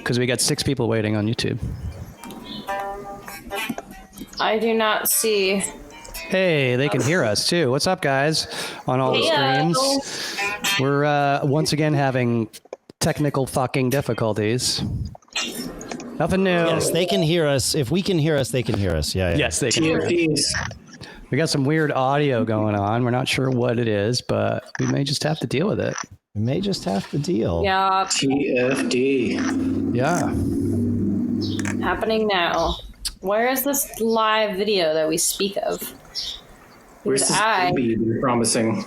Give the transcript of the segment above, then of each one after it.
because we got 6 people waiting on YouTube. I do not see. Hey, they can hear us too. What's up, guys? On all the streams, we're once again having technical fucking difficulties. Nothing new. Yes, they can hear us. If we can hear us, they can hear us. Yeah. Yes, they can hear us. We got some weird audio going on. We're not sure what it is, but we may just have to deal with it. We may just have to deal. Yeah. TFD. Yeah. Happening now. Where is this live video that we speak of? Where's this baby you're promising?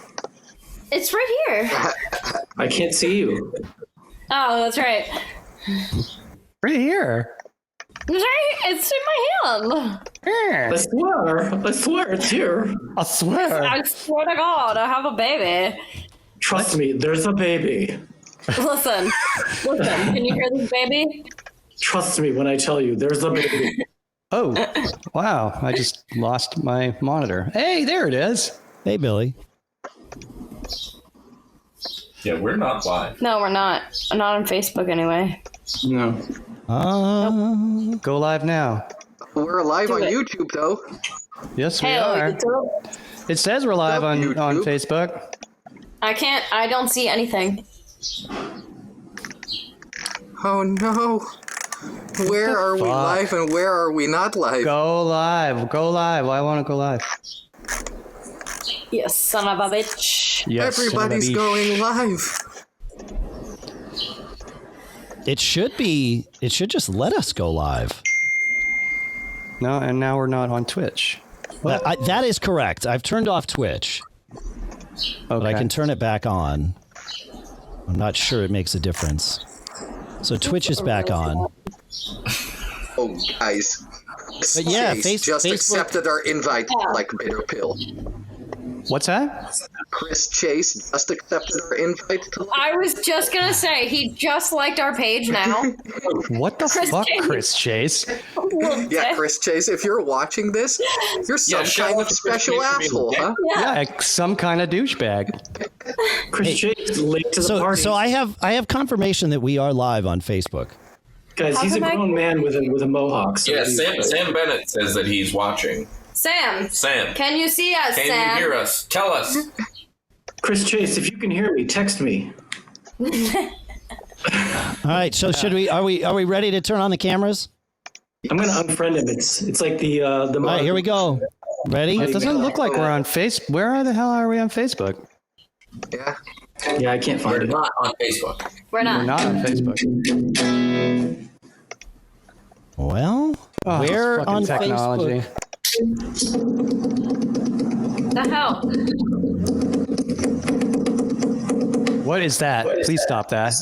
It's right here. I can't see you. Oh, that's right. Right here. It's right. It's in my hand. Here. I swear it's here. I swear. I swear to God, I have a baby. Trust me, there's a baby. Listen. Can you hear this baby? Trust me when I tell you, there's a baby. Oh, wow. I just lost my monitor. Hey, there it is. Hey, Billy. Yeah, we're not live. No, we're not. Not on Facebook anyway. No. Go live now. We're live on YouTube, though. Yes, we are. It says we're live on Facebook. I don't see anything. Oh, no. Where are we live and where are we not live? Go live. Go live. I want to go live. Yes, son of a bitch. Yes, Everybody's going live. It should just let us go live. No, and now we're not on Twitch. That is correct. I've turned off Twitch. But I can turn it back on. I'm not sure it makes a difference. So Twitch is back on. Oh, guys. But yeah, Chase just accepted our invite like bitter pill. What's that? Chris Chase just accepted our invite. I was just going to say, he just liked our page now. What the fuck, Chris Chase? Yeah, Chris Chase, if you're watching this, you're some kind of special asshole, huh? Yeah, some kind of douchebag. Chris Chase, late to the party. So I have confirmation that we are live on Facebook. Guys, he's a grown man with a mohawk. So yeah, Sam Bennett says that he's watching. Sam, can you see us, Sam? Can you hear us? Tell us. Chris Chase, if you can hear me, text me. All right, so are we ready to turn on the cameras? I'm gonna unfriend him. It's like the All right, here we go. Ready? It doesn't look like we're on Facebook. Where the hell are we on Facebook? Yeah, I can't find it. We're not on Facebook. We're not. We're not on Facebook. Well, we're on technology. Facebook. The hell? What is that? Please stop that.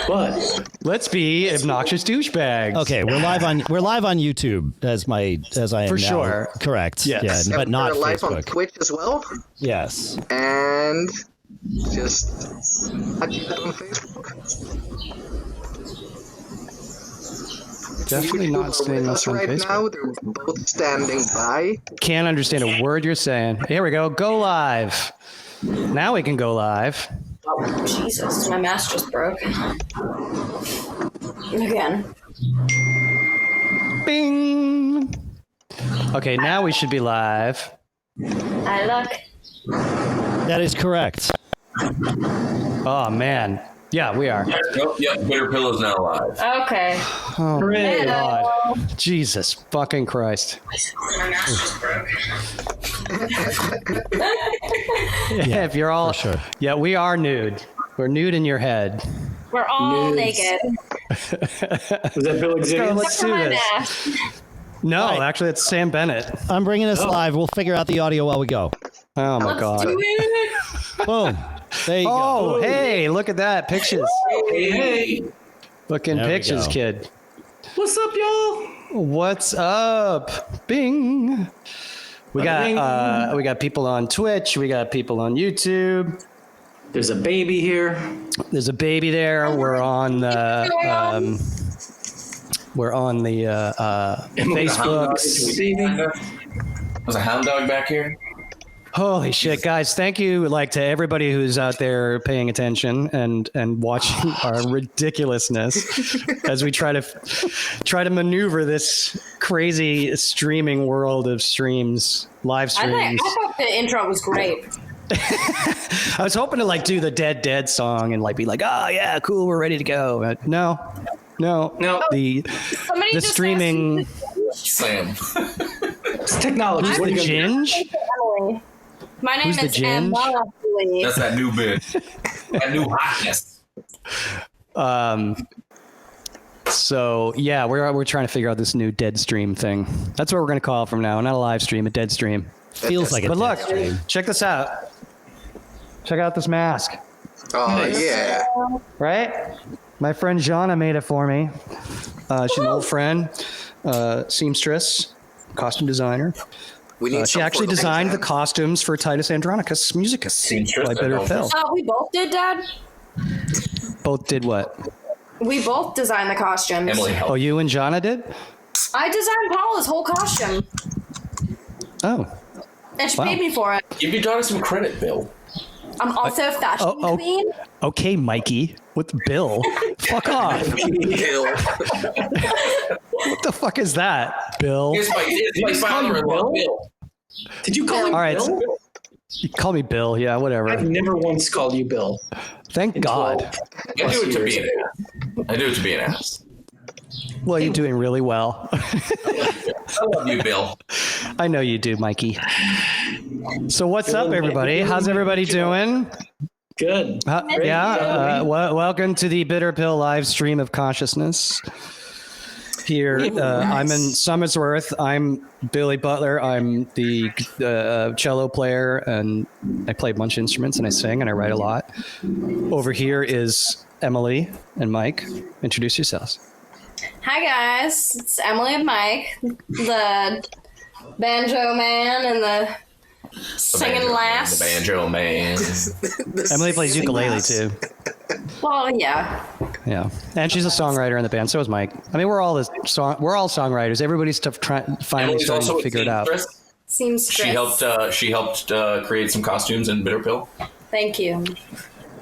What? Let's be obnoxious douchebags. Okay, we're live on YouTube as I am For now. sure. Correct. Yes. Yeah, but not we're live Facebook. on Twitch as well. Yes. And just on Facebook. Definitely not seeing us on right Facebook. now. They're both standing by. Can't understand a word you're saying. Here we go. Go live. Now we can go live. Oh, Jesus, my mask just broke. Again. Bing. Okay, now we should be live. I look. That is correct. Oh, man. Yeah, we are. Yep, Bitter Pill is now live. Okay. Oh, my Hello. God. Jesus fucking Christ. My mask just broke. Yeah, if you're all... for sure. Yeah, we are nude. We're nude in your head. We're all Nudes. naked. Was that Bill Xavier? Let's Except for do my this. mask. No, Right. actually, it's Sam Bennett. I'm bringing us live. We'll figure out the audio while we go. Oh, my Let's God. do it. Boom. There you go. Oh, hey, look at that. Pictures. Hey. Looking There we pictures, go. kid. What's up, y'all? What's up? Bing. We got people on Twitch. We got people on YouTube. There's a baby here. There's a baby there. We're on the Facebooks. There's a hound dog back here. Holy shit, guys! Thank you, to everybody who's out there paying attention and watching our ridiculousness as we try to maneuver this crazy streaming world of streams, live streams. I thought the intro was great. I was hoping to do the Dead song and be like, oh yeah, cool, we're ready to go. But no. The streaming. Sam. It's technology. Who's the Ginge? My name Who's is the Ginge? Emily. That's that new bit. That new hotness. So yeah, we're trying to figure out this new dead stream thing. That's what we're gonna call it from now. Not a live stream, a dead stream. Feels like a But look, dead stream. check this out. Check out this mask. Oh, yeah. Right? My friend Jana made it for me. She's an old friend, seamstress, costume designer. We need She some actually for the designed the band. costumes for Titus Andronicus Musicus Seamstress by Bitter Pill. Oh, we both did, Dad? Both did what? We both designed the costumes. Emily Oh, helped. you and Jana did? I designed Paula's whole costume. Oh. And she Wow. paid me for it. Give your daughter some credit, Bill. I'm also a fashion queen. Okay, Mikey. With Bill. Fuck off. Bill. What the fuck is that, Bill? Here's my father-in-law, Bill. Did you call me All right. Bill? You call me Bill. Yeah, whatever. I've never once called you Bill. Thank God. I do it to be an ass. I do it to be an ass. Well, you're doing really well. I love you, Bill. I know you do, Mikey. So what's up, everybody? How's everybody doing? Good. Welcome to the Bitter Pill live stream of consciousness. Here, I'm in Somersworth. I'm Billy Butler. I'm the cello player, and I play a bunch of instruments, and I sing, and I write a lot. Over here is Emily and Mike. Introduce yourselves. Hi, guys. It's Emily and Mike, the banjo man and the singing lass. The banjo man. Emily plays ukulele, too. Well, yeah. Yeah, and she's a songwriter in the band. So is Mike. I mean, we're all songwriters. Everybody's finally Emily's starting also to a figure it out. seamstress. Seems She helped create some costumes in Bitter Pill. Thank you.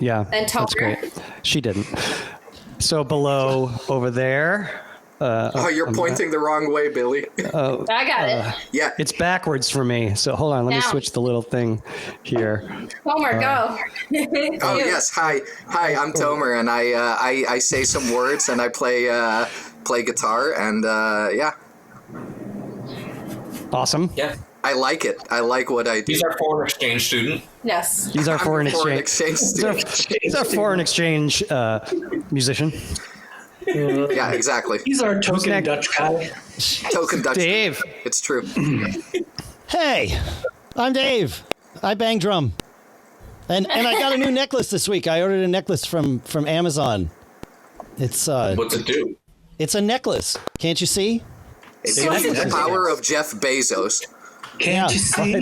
Yeah, And that's Tomer. great. She didn't. So below over there. Oh, you're pointing the wrong way, Billy. I got it. Yeah. It's backwards for me. So hold on, let me Down. switch the little thing here. Homer, go. Oh, yes. Hi, I'm Tomer, and I say some words, and I play guitar, and yeah. Awesome. Yeah. I like it. I like what I do. He's our foreign exchange student. Yes. He's our I'm foreign a foreign exchange. exchange He's student. our foreign exchange musician. Yeah, exactly. He's our token next? Dutch guy. Token Dutch. Dave. It's true. Hey, I'm Dave. I bang drum. And I got a new necklace this week. I ordered a necklace from Amazon. It's What's it do? it's a necklace. Can't you see? It's the power of Jeff Bezos. Can't you see?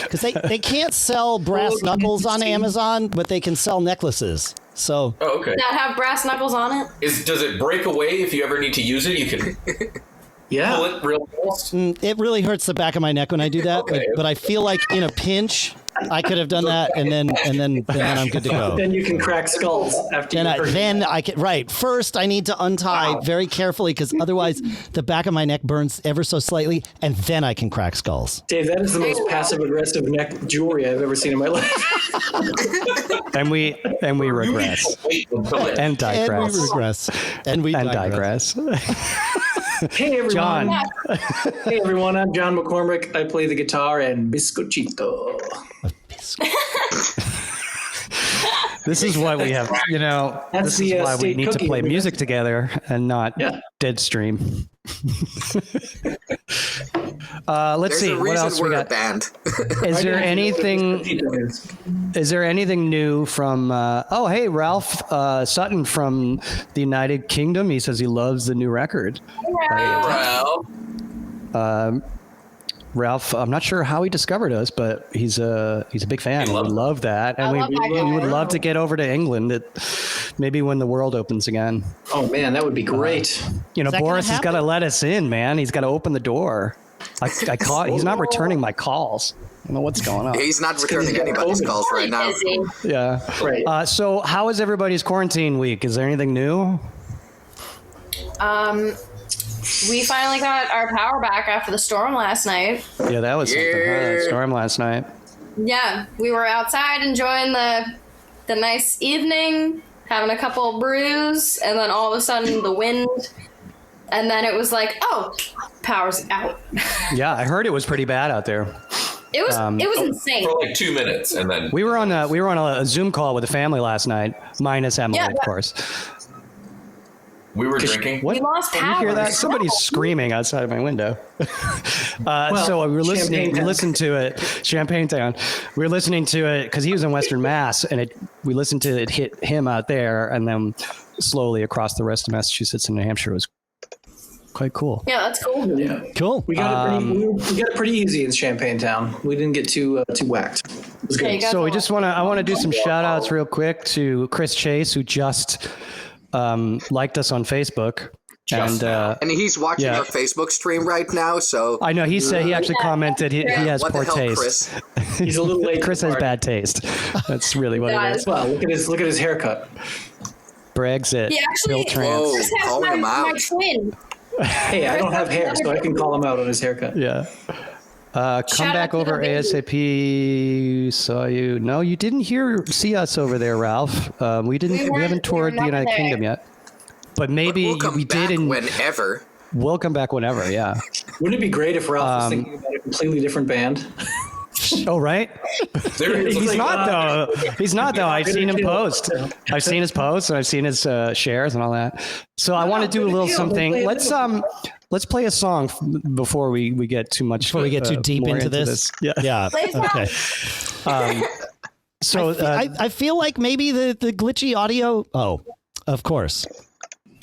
Because they can't sell brass knuckles on Amazon, but they can sell necklaces. So Oh, okay. That have brass knuckles on it? Does it break away if you ever need to use it? You can pull Yeah. it real fast. it really hurts the back of my neck when I do that. Okay. But I feel like in a pinch, I could have done that, and then I'm good to go. Then you can crack skulls after Then I can right. First, I need to untie very carefully because otherwise the back of my neck burns ever so slightly, and then I can crack skulls. Dave, that is the most passive-aggressive neck jewelry I've ever seen in my life. And we regress. Wait until it. And And we digress. regress. And we And digress. digress. Hey, everyone. John. Hey, everyone. I'm John McCormick. I play the guitar and Biscochito. This is why we have, That's this is the, why we state need to cookie. play music together and not Yeah. dead stream. Let's There's see a what else reason we we're a got. band. Is there I don't know what anything? Biscochito is. Is there anything new from? Hey, Ralph Sutton from the United Kingdom. He says he loves the new record. Well, Ralph, I'm not sure how he discovered us, but he's a big fan. We We love him. love that, and I love that guy. we would love to get over to England. Maybe when the world opens again. Oh, man, that would be great. Is that Boris gonna has got to happen? let us in, man. He's got to open the door. I caught. He's not returning my calls. I don't know what's going on. He's not returning anybody's calls right now. Yeah. Right. So how is everybody's quarantine week? Is there anything new? We finally got our power back after the storm last night. Yeah, that was something. Huh? That storm last night. Yeah, we were outside enjoying the nice evening, having a couple of brews, and then all of a sudden the wind, and then it was like, oh, power's out. Yeah, I heard it was pretty bad out there. It was insane. For like 2 minutes, and then We were on a Zoom call with the family last night, minus Emily, Yeah, of course. we were drinking. What? We lost Did you power. hear that? Somebody's screaming outside of my window. So we were listening. We listened to it. Champagne Town. We were listening to it because he was in Western Mass, and we listened to it hit him out there, and then slowly across the rest of Massachusetts and New Hampshire. It was quite cool. Yeah, that's cool. Yeah. Cool. We got it pretty easy in Champagne Town. We didn't get too whacked. It was Yeah, good. you got So we the- just I want to do some shout outs real quick to Chris Chase, who just liked us on Facebook. Just now. And he's watching Yeah. our Facebook stream right now, so I know he said he actually commented he has what the poor hell, taste. Chris? He's a little late. Chris to the has party. bad taste. That's really what it Guys. is. Well, look at his haircut. Brexit. He actually Bill Trance. Whoa. Chris has calling him my out. twin. Hey, I don't have hair, so I can call him out on his haircut. Yeah. Come Shout back out to over the baby. ASAP. Saw you. No, you didn't see us over there, Ralph. We haven't toured the not United there. Kingdom yet. But maybe We'll come we back did, and whenever. we'll come back whenever. Yeah. Wouldn't it be great if Ralph was thinking about a completely different band? Oh, right. There is He's like, not though. He's not though. I've seen him chill. post. I've seen his posts and I've seen his shares and all that. So I want to do a little chill. something. We'll play Let's play a song before we get too much. Before we get too deep more into this. Yeah. Yeah. Play some. Okay. So I feel like maybe the glitchy audio. Oh, of course.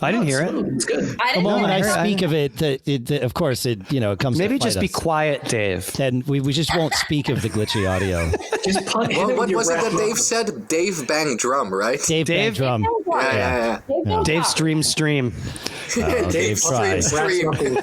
I didn't hear it. It's good. I The didn't moment know. I heard it. speak of it, of course, it comes. Maybe to just be fight us. quiet, Dave. And we just won't speak of the glitchy audio. Just punt. hit it Well, with what your your was it breath. that Dave said? Dave bang drum, right? Dave Dave? drum. Yeah. Dave stream. Dave Fry. stream.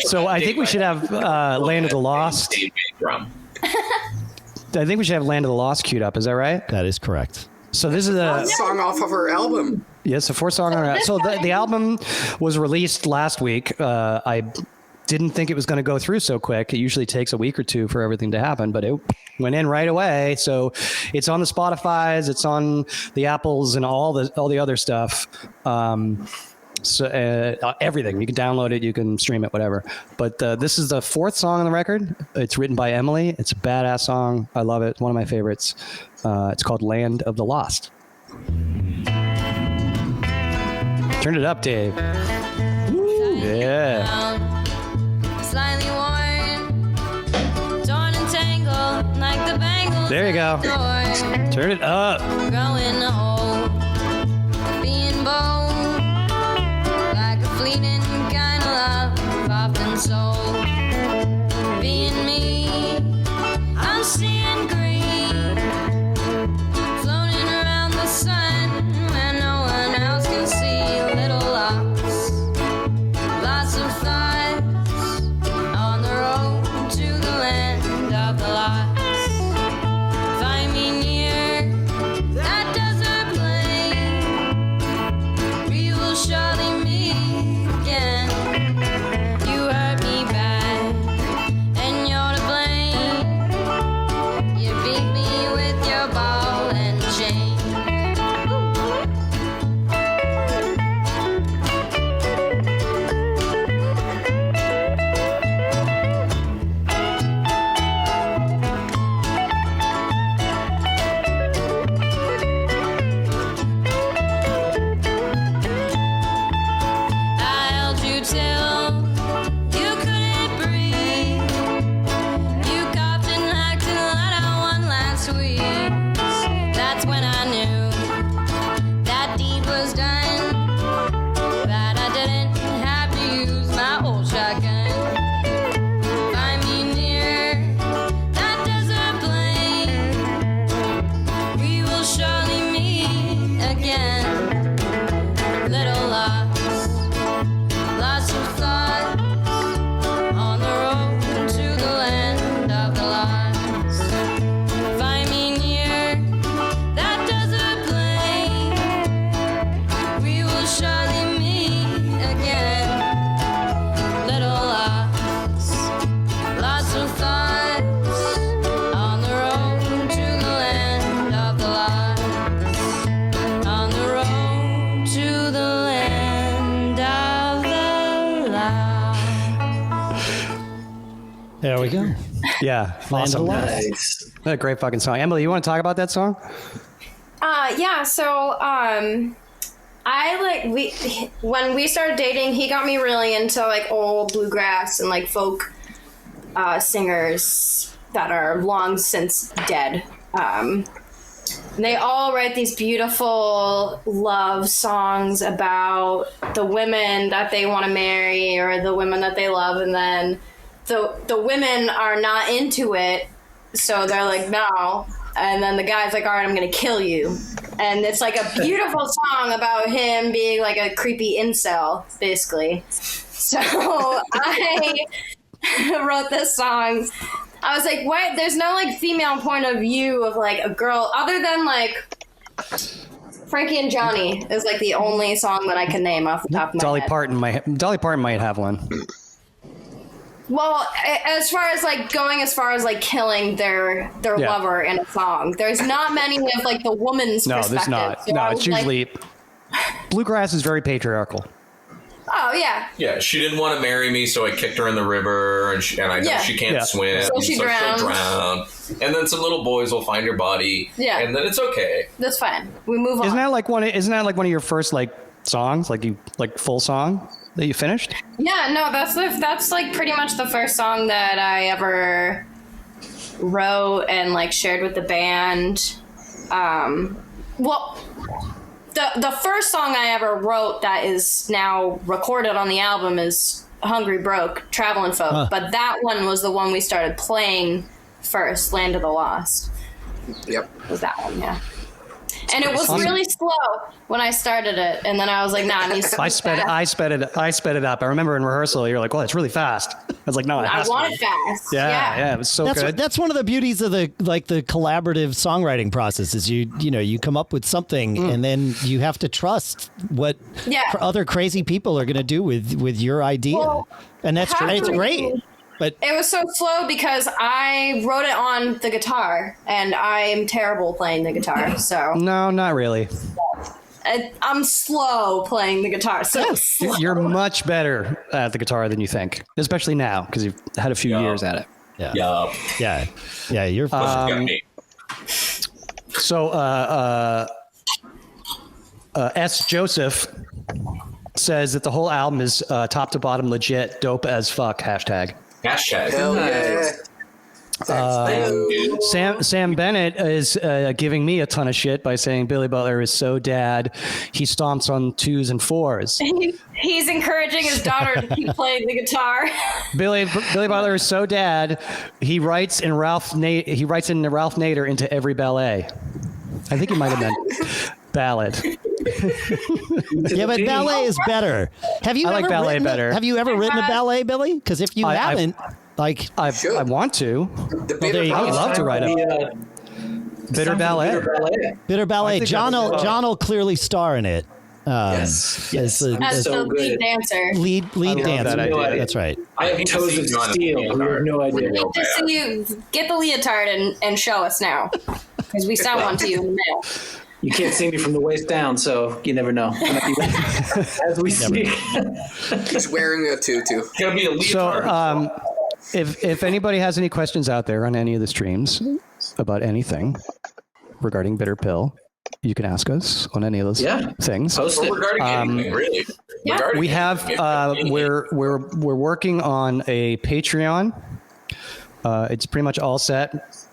So I think we should have Land of the Lost. Dave drum. I think we should have Land of the Lost queued up. Is that right? That is correct. So this is a Song off of her album. yes, a 4-song. So the album was released last week. I didn't think it was going to go through so quick. It usually takes a week or two for everything to happen, but it went in right away. So it's on the Spotify's, it's on the Apples, and all the other stuff. So everything, you can download it, you can stream it, whatever. But this is the 4th song on the record. It's written by Emily. It's a badass song. I love it. It's one of my favorites. It's called Land of the Lost. Turn it up, Dave. Yeah. Slightly worn, torn and tangled like the bangles. There you go. Torn, Turn it up. growing old, being bold, like a fleeting kind of love, often sold. Being me, I'm seeing green, floating around the sun where no one else can see. Little lost, lots of thoughts on the road to the land of the lost. Find me near that desert plain. We will surely meet again. You hurt me bad, and you're to blame. You beat me with your ball and chain. I held you till you couldn't breathe. You coughed and hacked and let out one last squeeze. That's when I knew that deed was done. That I didn't have to use my old shotgun. Find me near that desert plain. We will surely meet again. Little lost, lots of thoughts on the road There we go. Yeah, awesome. Nice. What a great fucking song. Emily, you want to talk about that song? Yeah, so when we started dating, he got me really into like old bluegrass and like folk singers that are long since dead. They all write these beautiful love songs about the women that they want to marry or the women that they love, and then the women are not into it, so they're like, no. And then the guy's like, all right, I'm going to kill you. And it's like a beautiful song about him being like a creepy incel, basically. So I wrote this song. I was like, what? There's no like female point of view of like a girl other than like Frankie and Johnny is like the only song that I can name off the top of my Dolly head. Dolly Parton might have one. Well, as far as like killing their lover in a song, there's not many of like the woman's No, perspective. there's not. So No, I it's was like, usually bluegrass is very patriarchal. oh yeah. Yeah, she didn't want to marry me, so I kicked her in the river, and I know Yeah. she can't Yeah. swim, So she'll drown. And then some little boys will find her body, Yeah. and then it's okay. That's fine. We move on. Isn't that like one of your first like songs, like full song that you finished? Yeah, no, that's like pretty much the first song that I ever wrote and like shared with the band. Well, the first song I ever wrote that is now recorded on the album is Hungry Broke, Traveling Folk. But that one was the one we started playing first, Land of the Lost. Yep. Was that one, yeah. And it was really slow when I started it, and then I was like, "Nah, it needs to I be sped fast. it up. I remember in rehearsal, you're like, "Well, it's really fast." I was like, "No, it I has want to it be." fast." Yeah, it was so good. That's one of the beauties of the collaborative songwriting process is you come up with something and then you have to trust what other crazy people are going to do with your idea. Well, and it's great. But it was so slow because I wrote it on the guitar, and I'm terrible playing the guitar. So No, not really. I'm slow playing the guitar. So slow. You're much better at the guitar than you think, especially now because you've had a few years at it. yeah, you're Got me. So, S. Joseph says that the whole album is top to bottom legit, dope as fuck. Hashtag. Hashtag. Hell yeah. Sam Bennett is giving me a ton of shit by saying Billy Butler is so dad. He stomps on 2s and 4s. He's encouraging his daughter to keep playing the guitar. Billy Butler is so dad. He writes in Ralph Nader into every ballet. I think he might have meant ballad. Yeah, but ballet is better. Have you I ever like ballet written better. Have you ever written a ballet, Billy? Because if you haven't, I want to. The bitter there you go. I would love to write a bitter ballet. Bitter ballet. think John will clearly star in it. Yes. As As So the good. lead dancer. lead love dancer. that idea. That's right. I have hate to toes see of John steel. in the We have no idea. We need to see you get the leotard and show us now, because we sent one to you in the mail. You can't see me from the waist down, so you never know. As we speak. He's wearing a tutu. It's gonna be a leotard. So, if anybody has any questions out there on any of the streams about anything regarding Bitter Pill, you can ask us on any of those things. Post it. Regarding anything, really. Yeah. Regarding We have anything. we're working on a Patreon. It's pretty much all set,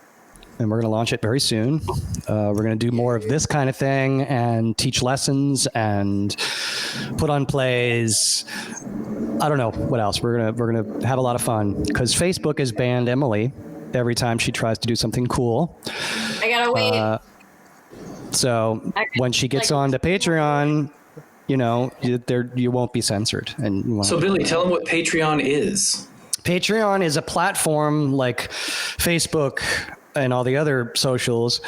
and we're going to launch it very soon. We're going to do more of this kind of thing and teach lessons and put on plays. I don't know what else. We're gonna have a lot of fun because Facebook has banned Emily every time she tries to do something cool. I gotta wait. So when she gets on to Patreon, you won't be censored. And So, Billy, tell them what Patreon is. Patreon is a platform like Facebook and all the other socials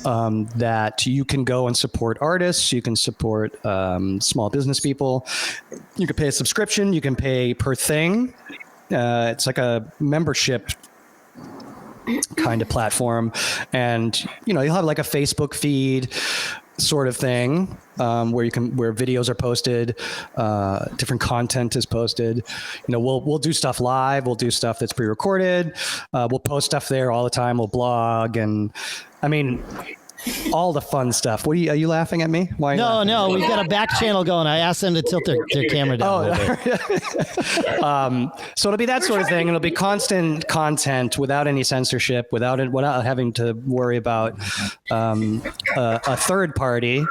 that you can go and support artists. You can support small business people. You can pay a subscription. You can pay per thing. It's like a membership kind of platform, and you'll have like a Facebook feed. sort of thing, where videos are posted, different content is posted. You know, we'll do stuff live. We'll do stuff that's pre-recorded. We'll post stuff there all the time. We'll blog, and I mean, all the fun stuff. Are you laughing at me? Why? No, we've got a back channel going. I asked them to tilt their camera down a little bit. So it'll be that sort of thing. It'll be constant content without any censorship, without having to worry about a third party.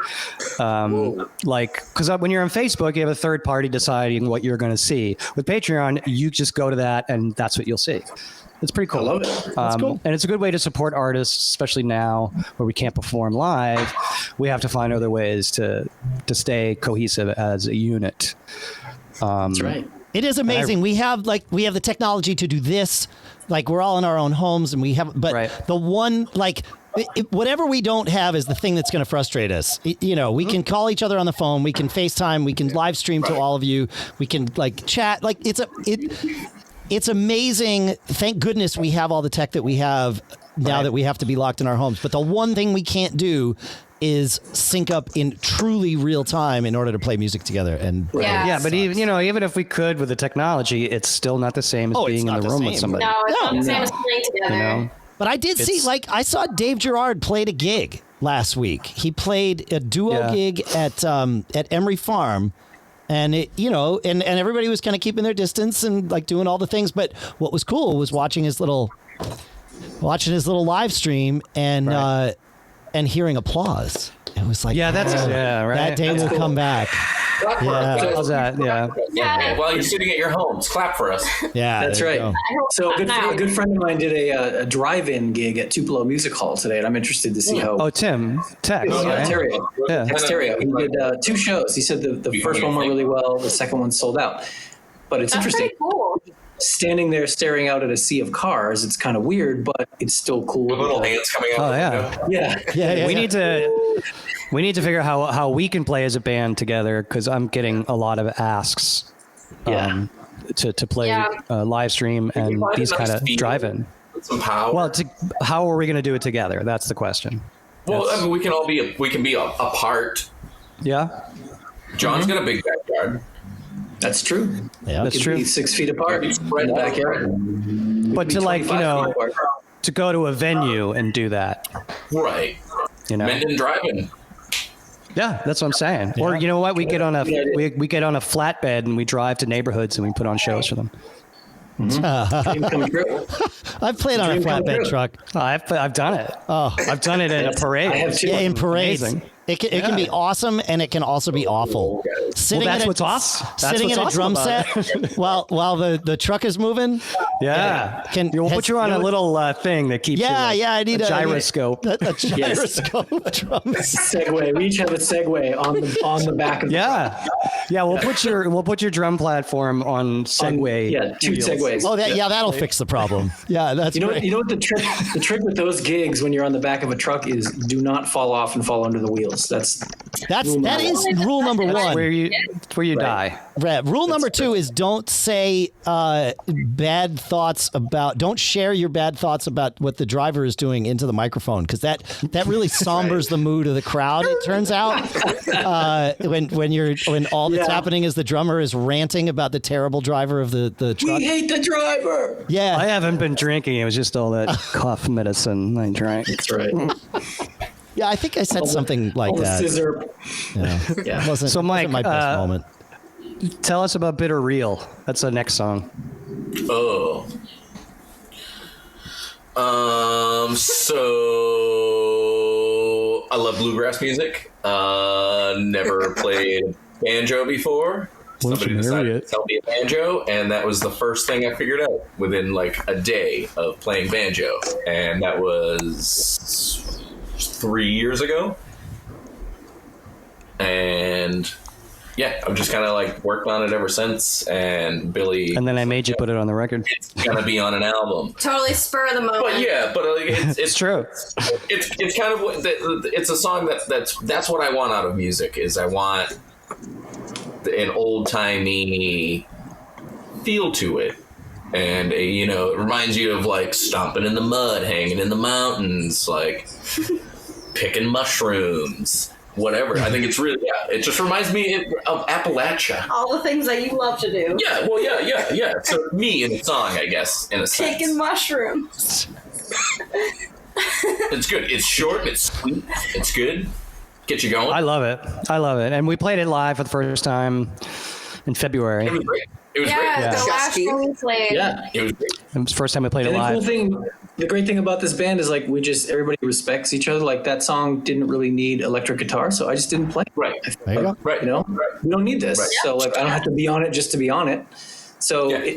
Because when you're on Facebook, you have a third party deciding what you're going to see. With Patreon, you just go to that, and that's what you'll see. It's pretty cool. I love it. That's cool. And it's a good way to support artists, especially now where we can't perform live. We have to find other ways to stay cohesive as a unit. That's right. It is amazing. We have the technology to do this. Like, we're all in our own homes, and the one, like, whatever we don't have is the thing that's going to frustrate us. You know, we can call each other on the phone, we can FaceTime, we can live stream to all of you, we can like chat. Like, it's amazing. Thank goodness we have all the tech that we have now that we have to be locked in our homes. But the one thing we can't do is sync up in truly real time in order to play music together. And but even if we could with the technology, it's still not the same as being in the room with somebody. No, it's not the same as playing together. You know? But I did see, I saw Dave Gerard played a gig last week. He played a duo gig at Emery Farm. And and everybody was kind of keeping their distance and like doing all the things. But what was cool was watching his little live stream and hearing applause. It was like, right. That day will come back. Yeah. How's that? Yeah. While you're sitting at your homes, clap for us. Yeah, that's right. So a good friend of mine did a drive-in gig at Tupelo Music Hall today, and I'm interested to see how. Oh, Tim, Tex. Terrio. Yeah. Tex Terrio. He did 2 shows. He said the first one went really well. The second one sold out. But it's interesting. Pretty cool. Standing there staring out at a sea of cars, it's kind of weird, but it's still cool. With little hands coming out. Oh, yeah. Yeah. We need to figure out how we can play as a band together, because I'm getting a lot of asks to play live stream and these kind of drive-in. Some power. Well, how are we going to do it together? That's the question. Well, I mean, we can be apart. Yeah. John's got a big backyard. That's true. Yeah, that's true. 6 feet apart in the backyard. But to go to a venue and do that. Right. Menden driving. Yeah, that's what I'm saying. Yeah. Or you know what? We get on a flatbed and we drive to neighborhoods and we put on shows for them. Mm-hmm. I've played on a flatbed truck. I've done it. Oh, I've done it in a parade. I have too. Yeah, in parades. Amazing. It can be awesome, and it can also be awful. That's what's awesome. Sitting in a drum set while the truck is moving. Yeah. We'll put you on a little thing that keeps I need a gyroscope. A gyroscope drum set. Segway. We each have a Segway on the back of the truck. Yeah, we'll put your drum platform on Segway. 2 Segways. Oh, that'll fix the problem. Yeah, that's great. You know what the trick with those gigs when you're on the back of a truck is: do not fall off and fall under the wheels. That is rule number 1. Where you die. Right. Rule number 2 is don't say bad thoughts about. Don't share your bad thoughts about what the driver is doing into the microphone, because that really sombers the mood of the crowd. It turns out when all that's happening is the drummer is ranting about the terrible driver of the truck. We hate the driver. Yeah. I haven't been drinking. It was just all that cough medicine I drank. That's right. Yeah, I think I said something like that. Scissor. Yeah. Wasn't my best moment. Tell us about Bitter Real. That's the next song. Oh. So I love bluegrass music. Never played banjo before. Somebody decided to sell me a banjo, and that was the first thing I figured out within like a day of playing banjo. And that was 3 years ago. And I've just kind of like worked on it ever since. And Billy, and then I made you put it on the record. It's gonna be on an album. Totally spur of the moment. But it's true. It's kind of it's a song that's what I want out of music. Is I want an old timey feel to it. And, it reminds you of, like, stomping in the mud, hanging in the mountains, like, picking mushrooms, whatever. I think it's really, it just reminds me of Appalachia. All the things that you love to do. Yeah, well, yeah. So me in a song, I guess, in a sense. Taking mushrooms. It's good. It's short. It's sweet. It's good. Get you going. I love it. And we played it live for the first time in February. It was great. It was Yeah, great. the last one we played. Yeah. It was great. It was the first time we played it And live. the great thing about this band is like everybody respects each other. Like that song didn't really need electric guitar, so I just didn't play it. Right. There you go. Right. You know, we don't need this. Right. So like I don't have to be on it just to be on it. So Yeah.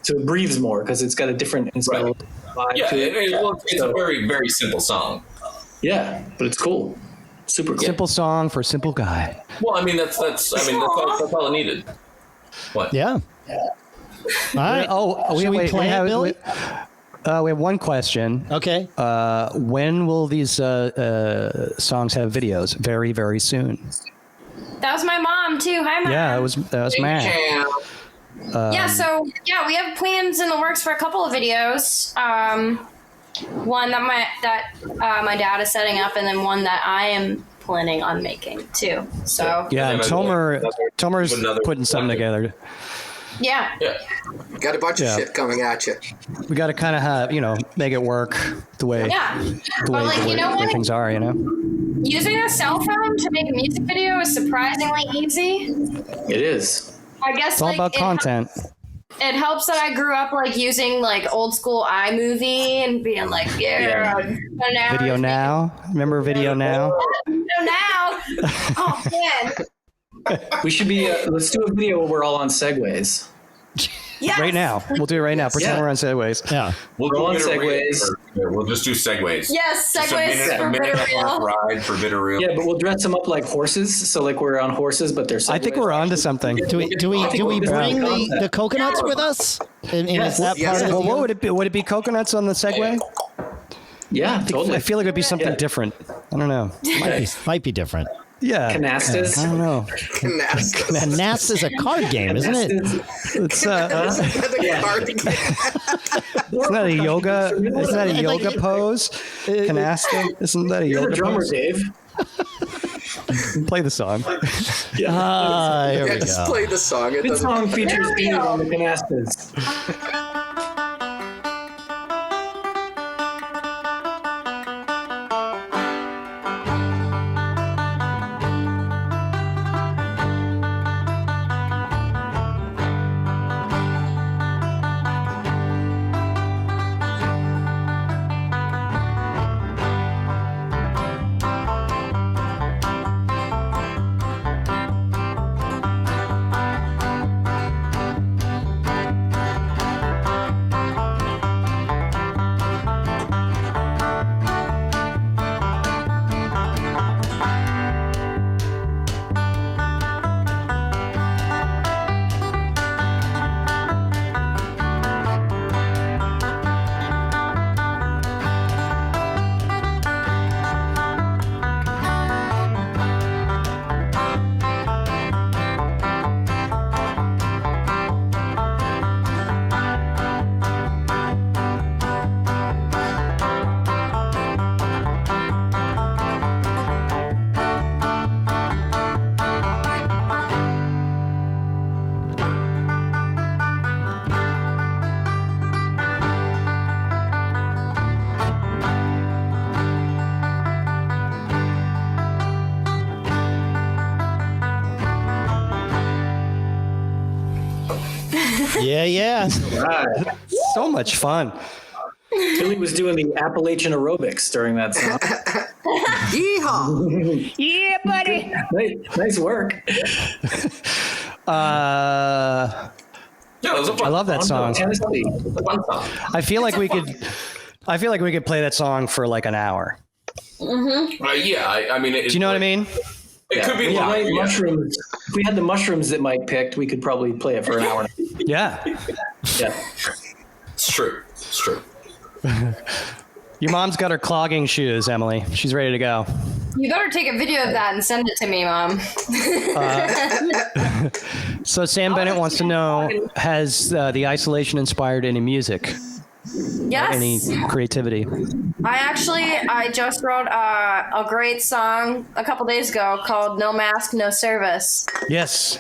so it breathes more because it's got a different Right. vibe Yeah, to it. it's a very, very simple song. Yeah, but it's cool. Super cool. Simple song for a simple guy. Well, I mean, that's all it needed. What? Yeah. All right. Should we play it, Billy? We have one question. Okay. When will these songs have videos? Very, very soon. That was my mom too. Hi, Mom. Yeah, that was Matt. So we have plans in the works for a couple of videos. One that my dad is setting up, and then one that I am planning on making too. So Yeah, and Tomer's putting something one. together. yeah. Got a bunch of shit coming at you. We got to kind of have, make it work the way But like, you know the way what? things are, Using a cell phone to make a music video is surprisingly easy. It is. I guess It's all about content. It helps that I grew up like using like old school iMovie and being like, Video Now. Remember Video Now? Now. Oh man. We should be. Let's do a video where we're all on segways. Yes. Right now. We'll do it right now. Pretend we're on Segways. Yeah. We'll Roll on do segways. We'll just do segways. Yes, Just segues a for minute bitter and a half real. ride for bitter real. Yeah, but we'll dress them up like horses. So like we're on horses, but they're segways. I think we're onto something. Do we bring the coconuts with us? And is that Yes. part of Well, the what would it be? Would it be coconuts on the Segway? Yeah, totally. I feel like it would be something Yeah. different. I don't know. might be different. Yeah. Canastas. I don't know. Canastas. And NAS is a card game, isn't it? It's The card game. isn't that a yoga? Isn't that a yoga pose? Canasta? Isn't that a You're the yoga drummer, pose? Dave. Play the song. Here Yeah, we just go. play the song. It This doesn't. song features Dave on the canastas. Yeah. Right. So much fun. Billy was doing the Appalachian aerobics during that song. Yeehaw! Yeah, buddy. Nice work. Yeah, it was a fun I love that song. Tennessee. fun song. I feel like we could play that song for like an hour. Yeah, I mean, Do you know what I mean? It could be Yeah, long. Yeah. mushrooms. If we had the mushrooms that Mike picked, we could probably play it for an hour. Yeah. Yeah. It's true. It's true. Your mom's got her clogging shoes, Emily. She's ready to go. You better take a video of that and send it to me, Mom. So Sam Bennett wants to know, has the isolation inspired any music? Yes. Any creativity? I just wrote a great song a couple days ago called "No Mask, No Service," Yes.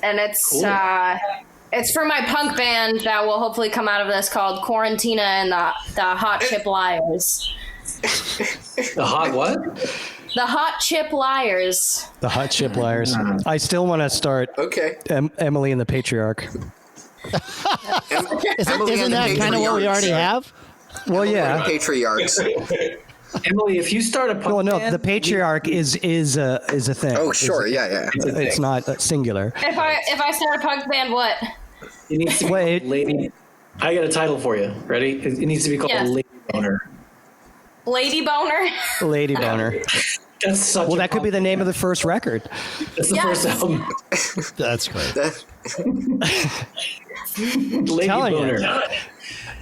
and it's for my punk band that will hopefully come out of this called Quarantina and the Hot Chip Liars. The hot what? The Hot Chip Liars. The Hot Chip Liars. I still want to start Okay. Emily and the Patriarch. Isn't that kind of what we already have? Well, yeah. Patriarchs. Emily, if you start a punk Well, no, band, the Patriarch is a thing. Oh, sure. Yeah. It's not singular. If I start a punk band, what? it needs to be Wait. called Lady. I got a title for you. Ready? It needs to be called Yes. Lady Boner. Lady Boner. Lady Boner. That's such. Well, a that could be the name of the first record. That's the Yes. first album. That's great. Lady Telling Boner. you.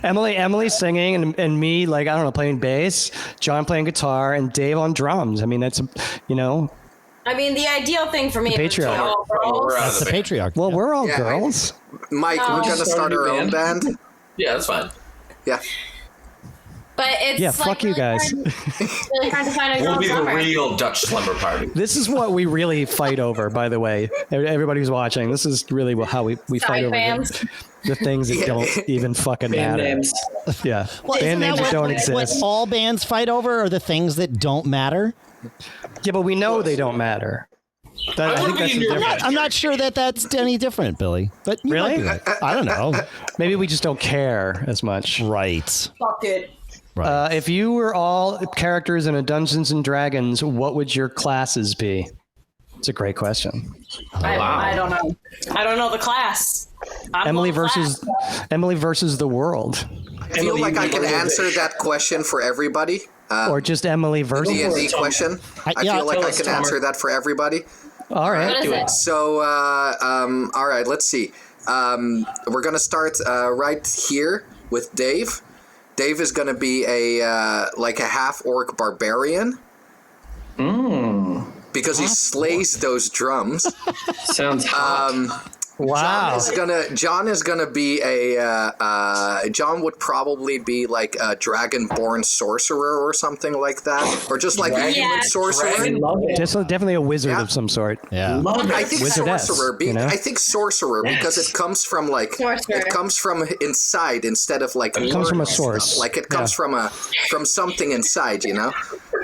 Emily singing and me, like, I don't know, playing bass, John playing guitar, and Dave on drums. I mean, that's, I mean, the ideal thing for me The is to Patriarch. all girls. We're out That's of the band. patriarch. well, we're all Yeah, girls. Mike, we're gonna start our own band. Yeah, that's fine. Yeah. But it's Yeah, like fuck you really guys. really hard to find a girl We'll be the drummer. real Dutch slumber party. This is what we really fight over, by the way. Everybody who's watching, this is really how we fight Side over bands. the things that don't even fucking Band matter. names. Yeah. Well, Band isn't names that that don't what exist. all bands fight over are the things that don't matter? Yeah, but we know they don't matter. I think that's the difference. I'm not sure that that's any different, Billy. But you Really? might be right. I don't know. Maybe we just don't care as much. Right. Fuck it. Right. If you were all characters in a Dungeons and Dragons, what would your classes be? It's a great question. I don't know. I don't know the class. I'm Emily going versus class. Emily versus the world, I feel like I can answer that question for everybody. or just Emily versus. D&D question. I yeah, feel like tell I us, can Tomer. answer that for everybody. All What right. is it? So, all right, let's see. We're going to start right here with Dave. Dave is going to be a half-orc barbarian. Because he slays those drums. Sounds hot. Wow. John is gonna be John would probably be like a dragonborn sorcerer or something like that, or just like a human sorcerer. Dragon, love it. Just definitely a wizard Yeah. of some sort. Yeah. Love I it. think Wizardess, sorcerer. I think sorcerer because it comes from like Sorcerer. it comes from inside instead of like It comes from a learning source. stuff. Like it comes from something inside.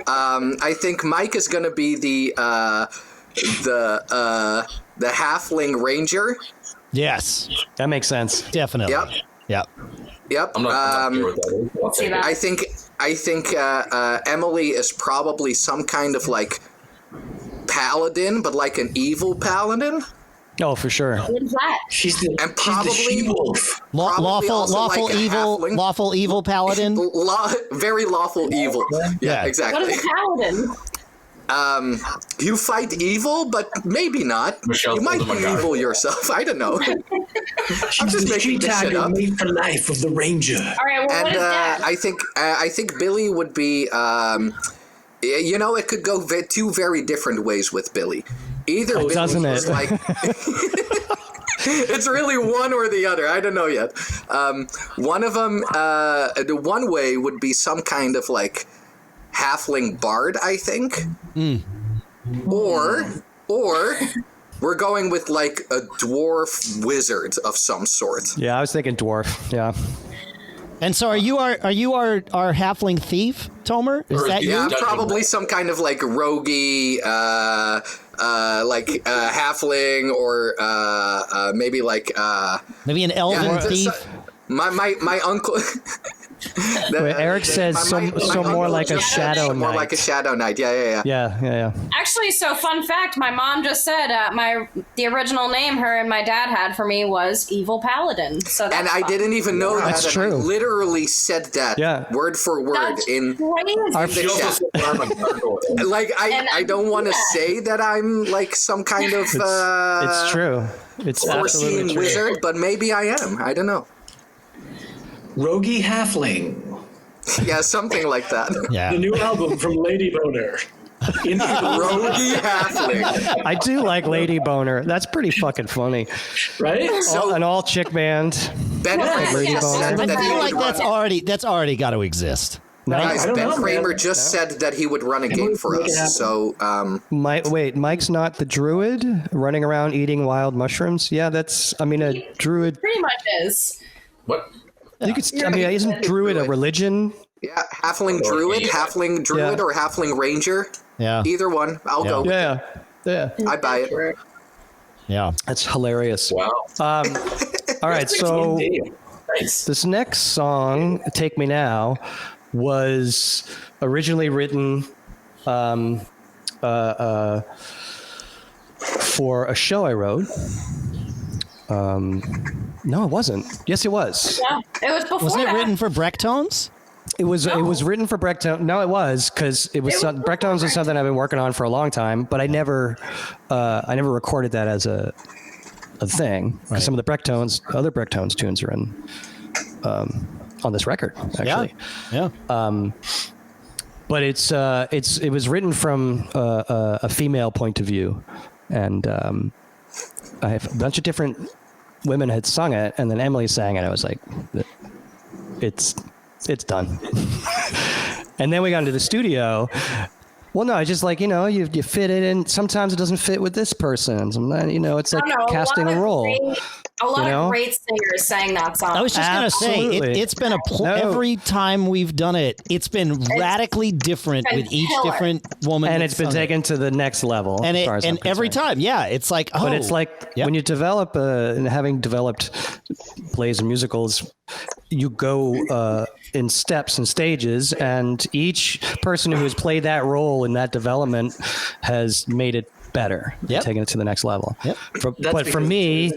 I think Mike is gonna be the halfling ranger. Yes. That makes sense. Definitely. Yep. Yep. Yep. I'm not sure what that is. I'll take it. I think Emily is probably some kind of like paladin, but like an evil paladin, Oh, for sure. What is that? She's the and she's probably the she-wolf. Probably also Lawful like a evil, halfling. lawful evil paladin. very lawful evil. Yeah, Yeah. What exactly. is a paladin? You fight evil, but maybe not. Michelle You might told him be I got it. evil yourself. I don't know. I'm She's just the making street this shit tiger up. made for life of the ranger. All right. Well, what And is that? I think Billy would be. It could go two very different ways with Billy. Either Billy doesn't is it? like. It's really one or the other. I don't know yet. One of them, the one way would be some kind of like halfling bard, I think. Or we're going with like a dwarf wizard of some sort. Yeah, I was thinking dwarf. Yeah. And so are you our halfling thief, Tomer? Is Or that you- you? Yeah, Dungeon probably Master. some kind of like roguey, halfling, or maybe like Maybe an elven yeah, thief? my uncle. Wait, Eric says some more like a shadow More knight. like a shadow knight. Yeah. Yeah. Actually, so fun fact: my mom just said the original name her and my dad had for me was Evil Paladin. So that's And I fun. didn't even know that. That's and true. I literally said that Yeah. word for word That's in crazy. She also chat. said I'm a gargoyle. like And I don't want to say that I'm like some kind of It's true. It's absolutely foreseeing true. wizard, but maybe I am. I don't know. Roguey Halfling. Yeah, something like that. The Yeah. new album from Lady Boner. Roguey halfling. I do like Lady Boner. That's pretty fucking funny. Right? So An all chick band. Ben Yes, Kramer yes. just said I that he feel would like that's run- already got to exist. Guys, I don't Ben know, Kramer man. just said that he would run a game for make it happen. us. So, Mike's not the druid running around eating wild mushrooms. Yeah, that's. I mean, a druid. Pretty much is. What? You could. I mean, isn't druid a religion? yeah, halfling druid, or halfling ranger. Yeah. Either one. I'll go. with Yeah, yeah. it. I buy it. Yeah. That's hilarious. Wow. All right, so Nice. this next song, "Take Me Now," was originally written for a show I wrote. No, it wasn't. Yes, it was. Yeah, it was before. Wasn't it that. written for Brecktones? It was written for Brecktones. No, it was because Brecktones is something I've been working on for a long time, but I never recorded that as a thing. Right. Some of the other Brecktones tunes are in on this record actually. Yeah. But it was written from a female point of view, and I have a bunch of different women had sung it, and then Emily sang it. I was like, it's done. And then we got into the studio. Well, no, I just like, you fit it in. Sometimes it doesn't fit with this person. Sometimes, it's like casting a role. A lot of great singers sang that song. I was just going to say, Absolutely. it's been every time we've done it, it's been radically different been with each killer. different woman. And that's it's been sung it. taken to the next level. And, as far as I'm every concerned. time, yeah, it's like, But it's like when you develop, and having developed plays and musicals, you go in steps and stages, and each person who has played that role in that development has made it better, taken it to the next level. Yep. But for me,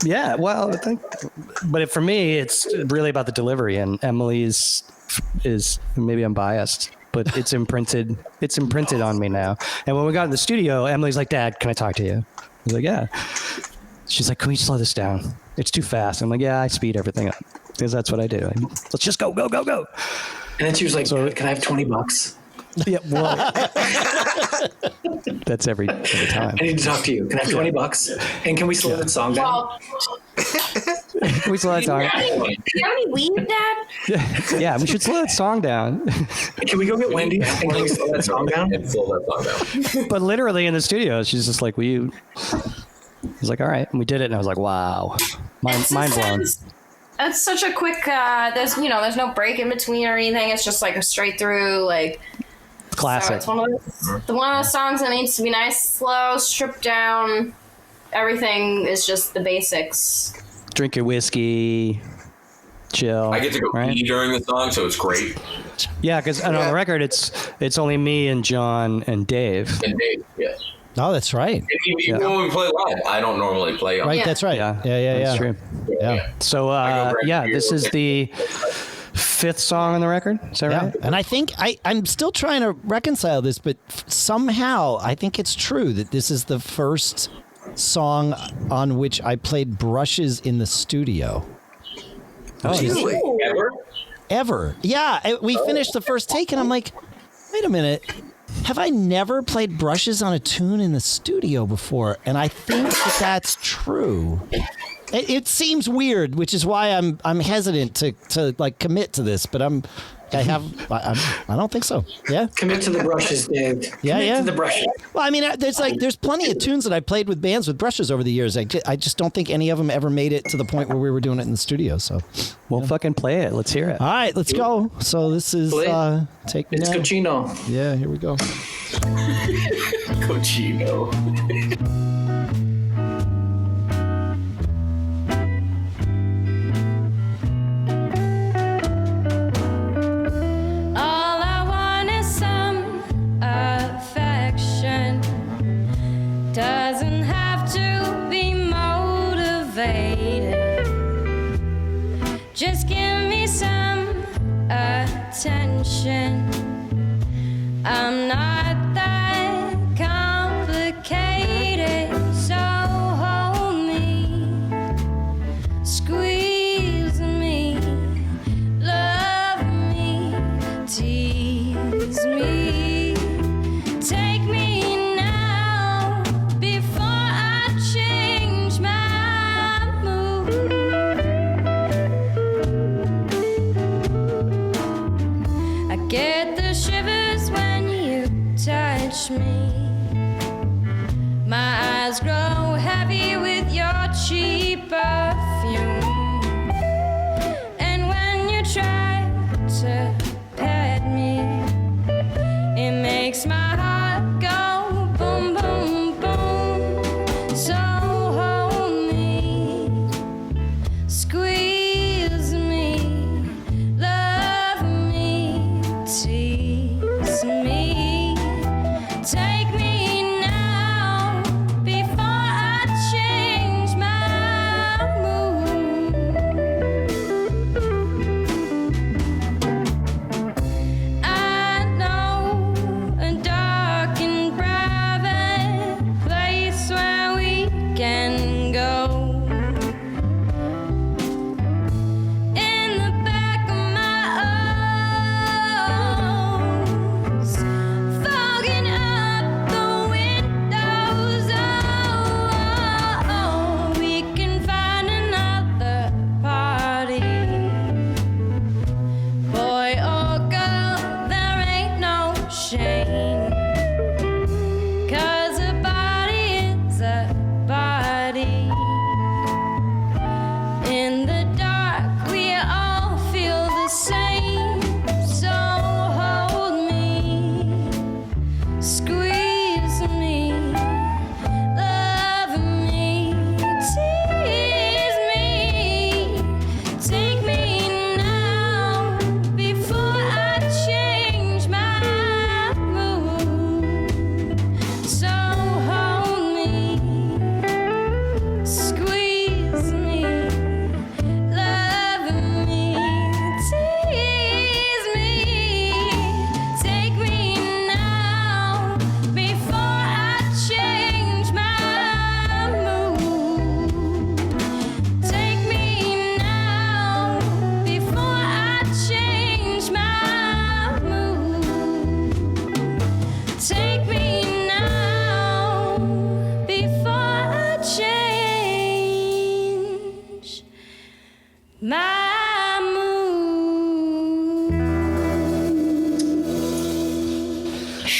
yeah, well, for me, it's really about the delivery, and Emily's is maybe I'm biased, but it's imprinted on me now. And when we got in the studio, Emily's like, "Dad, can I talk to you?" I was like, "Yeah." She's like, "Can we slow this down? It's too fast." I'm like, "Yeah, I speed everything up because that's what I do. Let's just go." And then she was like, "Can I have $20? Yeah, well, that's every time. I need to talk to you. Can I have $20? And can we slow that song down?" Well, Can we slow that song? do you have any weed, Dad? Yeah, we should slow that song down. Can we go get Wendy and can we slow that song down? And slow that song down. But literally in the studio, she's just like, "Will you?" I was like, "All right," and we did it, and I was like, "Wow, mind blown." It's such a quick. There's no break in between or anything. It's just like a straight through like. Classic. So it's one of those songs that needs to be nice, slow, stripped down. Everything is just the basics. Drink your whiskey, chill. I get to go pee during the song, so it's great. Yeah, because on the record, it's only me and John and Dave. And Dave, yeah. Oh, that's right. Even when we play live, I don't normally play on. Right, Yeah. that's right. Yeah, Yeah. That's true. Yeah. So this is the 5th song on the record. Is that Yeah, right? and I think I'm still trying to reconcile this, but somehow I think it's true that this is the first song on which I played brushes in the studio. Really? Ever. Yeah, we finished the first take, and I'm like, wait a minute. Have I never played brushes on a tune in the studio before? And I think that's true. It seems weird, which is why I'm hesitant to like commit to this, but I don't think so. Yeah. Commit to the brushes, Dave. Yeah. To the brushes. Well, I mean, there's plenty of tunes that I played with bands with brushes over the years. I just don't think any of them ever made it to the point where we were doing it in the studio. So We'll fucking play it. Let's hear it. all right, let's go. So this is Take Me It's Now. Cochino. Yeah, here we go. Cochino. All I want is some affection. Doesn't have to be motivated. Just give me some attention. I'm not that complicated, so hold me, squeeze me, love me, tease me, take me now before I change my mood. touch me. My eyes grow heavy with your cheap perfume. And when you try to pet me, it makes my heart go boom, boom, boom. So hold me, squeeze me, love me, tease me, take me now before I change my mood. I know a dark and private place where we can go. In the back of my O's, fogging up the windows. Oh, we can find another party. Boy or girl, there ain't no shame. 'Cause a body is a body. In the dark, we all feel the same. So hold me, squeeze me, love me, tease me, take me now before I change my mood. So hold me, squeeze me, love me, tease me, take me now before I change my mood. Take me now before I change my mood. Take me now before I change my mood.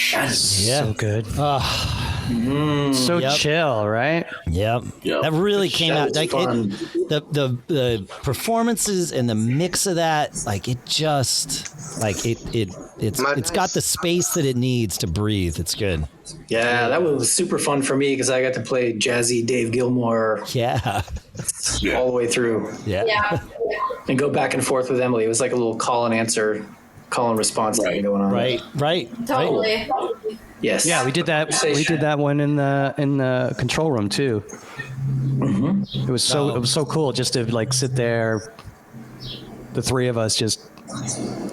Yeah. So good. Oh, So Yep. chill, right? yep. Yep. That really came out. Like fun. the performances and the mix of that, like it just like it's got the space that it needs to breathe. It's good. Yeah, that was super fun for me because I got to play jazzy Dave Gilmour Yeah. all the way through Yeah. Yeah. and go back and forth with Emily. It was like a little call and answer, call and response thing going on. Right. Totally. Yes. Yeah, we did that. We did that one in the control room too. Mm-hmm. It was so cool just to like sit there, the three of us just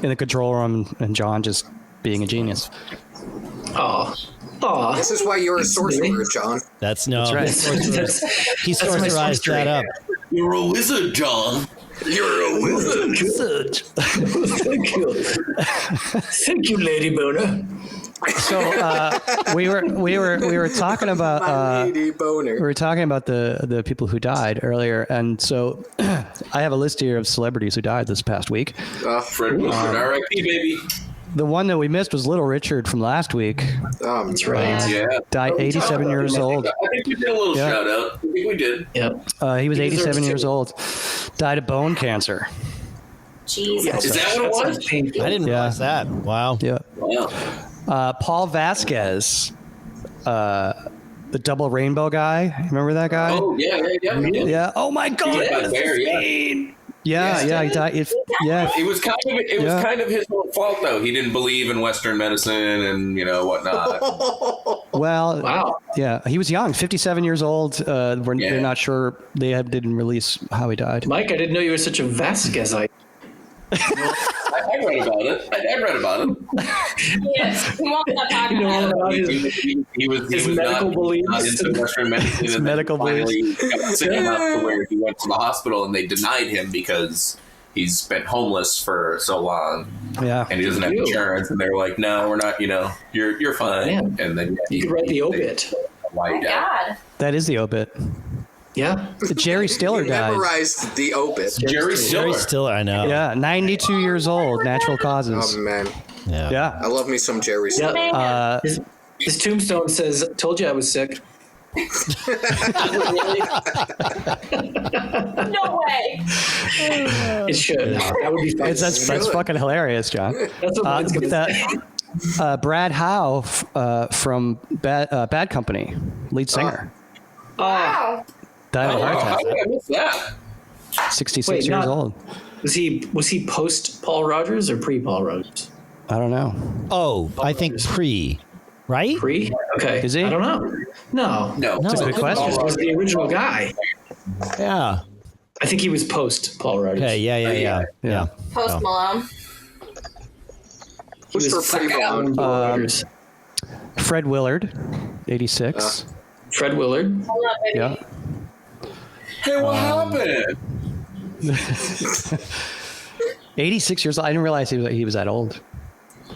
in the control room, and John just being a genius. Oh. Oh. This is why you're a sorcerer, John. That's no. That's right. He That's my sorcerized sorcery. that up. You're a wizard, John. You're a wizard. Thank you. Thank you, Lady Boner. So we were talking about My lady boner. we were talking about the people who died earlier, and so I have a list here of celebrities who died this past week. Fred Wilford, R.I.P. baby. The one that we missed was Little Richard from last week. That's right. Yeah. Died 87 years old. I think we did a little Yeah. shout out. I think we did. Yep. He was He 87 deserves years to. old. Died of bone cancer. Jesus. Is that what it was? Painful. I didn't Yeah. realize that. Wow. Yeah. Wow. Paul Vasquez, the double rainbow guy. Remember that guy? Oh, yeah. We did. Yeah. Oh my God. Yeah, that was there, yeah. insane. Yeah. He died. Yeah. It was kind of his own fault though. He didn't believe in Western medicine and whatnot. Well. Wow. Yeah. He was young, 57 years old. They're not sure. Didn't release how he died. Mike, I didn't know you were such a Vasquezite. I read about it. Yes. We won't stop talking You know about all it. about He was his not medical beliefs. not into Western medicine. His and then medical finally got sick enough to where he went to the hospital and they denied him because he's been homeless for so long Yeah. and he doesn't have Ew. insurance. And they were like, "No, we're not. You're fine." Yeah. And then You could write the obit. Why he died. God. That is the obit. Yeah. Jerry Stiller You died. memorized the obit. Jerry Very Stiller. still, I know. Yeah. 92 years old. Natural Oh causes. man, Yeah. I love me some Jerry Stiller. Yeah. His tombstone says, "Told you I was sick." No way. It should. That would be fun. That's fucking hilarious, John. That's what mine's gonna say. Brad Howe from Bad Company, lead singer, Wow. died of a heart How attack. did I miss that? 66 Wait, years not- old. Was he post Paul Rogers or pre Paul Rogers? I don't know. Oh, I think pre, right? Pre? Okay. Is he? I don't know. No. No, That's a good question. He was the original guy. Yeah. I think he was post Paul Rogers. Okay. Yeah. Post Malone. He was Who's for pre second Paul Rogers. Fred Willard, 86. Fred Willard. Hold up, baby. Yeah. Hey, what happened? 86 years old. I didn't realize he was that old.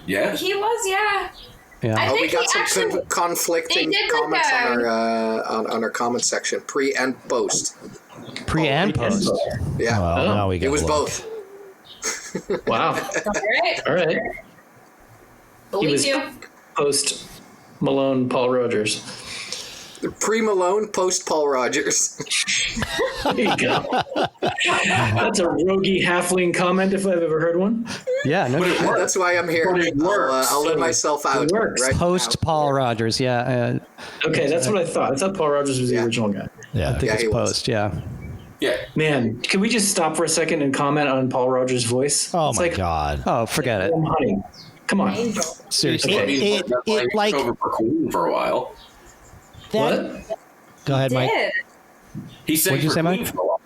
Yeah. He was, yeah. Yeah. I Oh, we think got he some actually. conflicting they did comments like on our comment section, pre and post. Pre and post. Yeah, Well, now we got. it was to look. both. Wow. All right. All right. Believe was- you. Post Malone Paul Rogers. Pre Malone, post Paul Rogers. There you go. That's a roguey halfling comment if I've ever heard one. Yeah. No, That's why I'm here. But it works. I'll let myself out. It works. Right post now. Paul Rogers. Yeah. Okay, that's what I thought. I thought Paul Rogers was the Yeah. original guy. Yeah. I think Yeah, it's he was. post. Yeah. Yeah. Man, can we just stop for a second and comment on Paul Rogers' voice? Oh It's my like God. Oh, forget it. warm honey. Come on. Seriously. Okay. It like over for Queen for a while. that. What? Go ahead, Mike. Did. He sang What'd you for say, Queen Mike? for a while.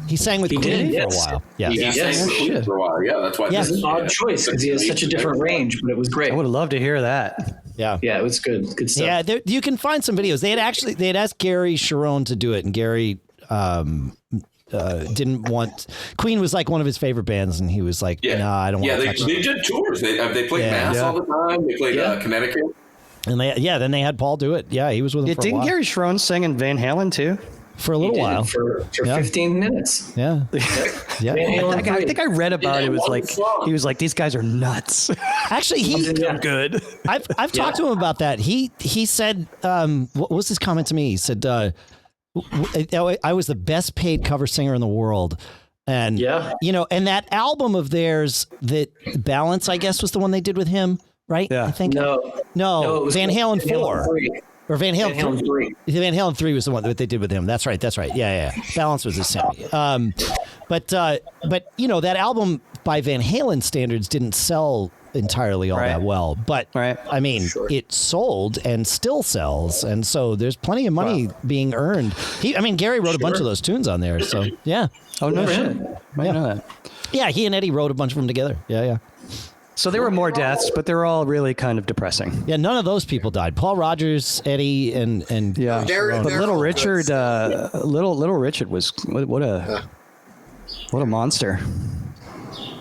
He sang with He Queen did, for yes. a while. Yeah. He Yes. sang for Queen Shit. for a while. Yeah, that's why. Yeah. this It's is an odd choice because he has such a different range, but it was great. I would love to hear that. Yeah. Yeah, it was good. Good stuff. Yeah, you can find some videos. They had asked Gary Sharon to do it, and Gary didn't want. Queen was like one of his favorite bands, and he was like, Yeah. "No, I don't Yeah, want they to." did tours. They played Yeah. Mass Yeah. all the time. They played Yeah. Connecticut. And then they had Paul do it. Yeah, he was with him for a Didn't while. Gary Sharon sing in Van Halen too? For a He little did it while. for Yeah. 15 minutes. Yeah. Yeah. Van Halen I 3. think I read about it. It was one like song. he was like, these guys are nuts. Actually, Yeah. Good. I've talked to him about that. He said, what was his comment to me? He said, I was the best paid cover singer in the world. And, Yeah. and that album of theirs, that Balance, I guess, was the one they did with him, right? Yeah. I think. No, No, it was Van Halen 4. 3. Or Van Halen, Van Halen 3. Van Halen 3 was the one that they did with him. That's right. Yeah. Balance was the same. But that album by Van Halen standards didn't sell entirely all Right. that well. But Right. I mean, Sure. it sold and still sells, and so there's plenty of money being earned. Gary wrote a bunch of those tunes on there. So yeah, Oh no for shit. him. I didn't know that. yeah. He and Eddie wrote a bunch of them together. Yeah. So there were more deaths, but they were all really kind of depressing. Yeah, none of those people died. Paul Rogers, Eddie, and Yeah. They're- But they're Little all Richard, Little Richard was what a monster.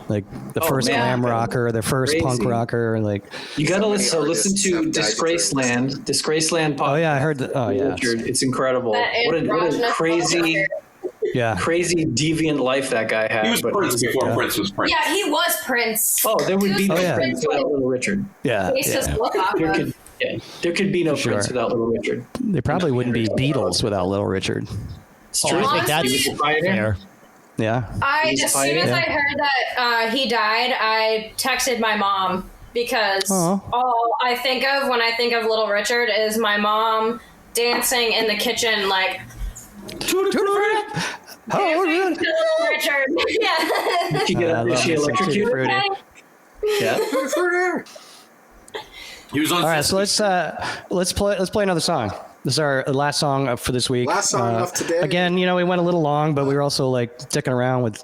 Like the first man. glam rocker, the first punk Crazy. rocker, like So You gotta many listen artists to have died Disgraceland. Disgraceland pop. oh yeah, I heard that. Oh yeah, Richard. It's incredible. That What a androgynous crazy, motherfucker. yeah. crazy deviant life that guy had. He was but Prince before yeah. Prince was Prince. Yeah, he was Prince. Oh, there would be no Oh, yeah. Prince without Little Richard. Yeah, Racist yeah. look There could be no Sure. Prince without Little Richard. They probably wouldn't be Beatles without Little Richard. It's I true. think that's He was a pioneer. fair. Yeah. As soon as Yeah. I heard that he died, I texted my mom because Aw. all I think of when I think of Little Richard is my mom dancing in the kitchen like Oh, dancing to Little Richard. Yeah. Did she get I up? Is love she me some Tutti electrocuted? Frutti. Yeah. He was on. All right, so let's play another song. This is our last song for this week. Last song of today. Again, we went a little long, but we were also like dicking around with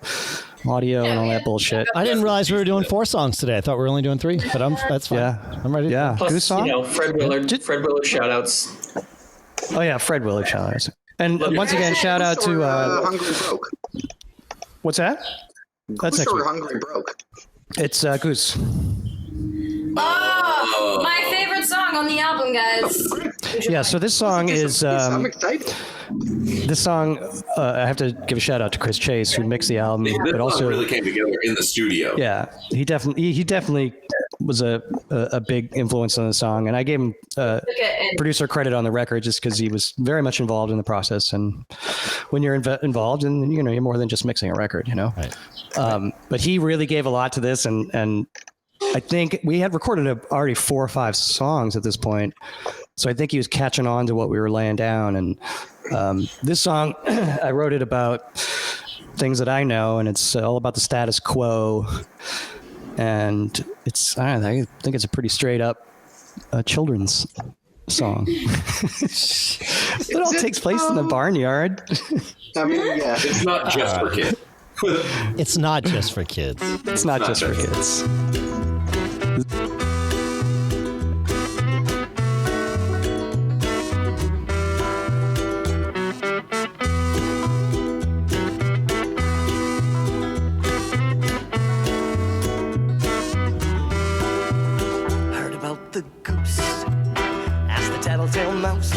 audio and all that bullshit. I didn't realize we were doing 4 songs today. I thought we were only doing 3, but that's fine. Yeah. I'm ready. Yeah, Plus, Goose song. Fred Willard. Fred Willard shout outs. Oh yeah, Fred Willard shout outs. And once again, shout out to Hungry Broke. what's that? That's next Goose or week. Hungry Broke. It's Goose. Oh, my favorite song on the album, guys. Yeah, so this song is I'm excited. this song. I have to give a shout out to Chris Chase who mixed the album, This but one also really came together in the studio. yeah, he definitely was a big influence on the song, and I gave him producer credit on the record just because he was very much involved in the process. And when you're involved, and you're more than just mixing a record, Right. But he really gave a lot to this, and I think we had recorded already 4 or 5 songs at this point, so I think he was catching on to what we were laying down. And this song, I wrote it about things that I know, and it's all about the status quo. And I think it's a pretty straight up children's song. It all takes place in the barnyard. I mean, yeah. It's not just for kids. It's not just for kids. It's not just for kids. The goose, ask the tattletale mouse,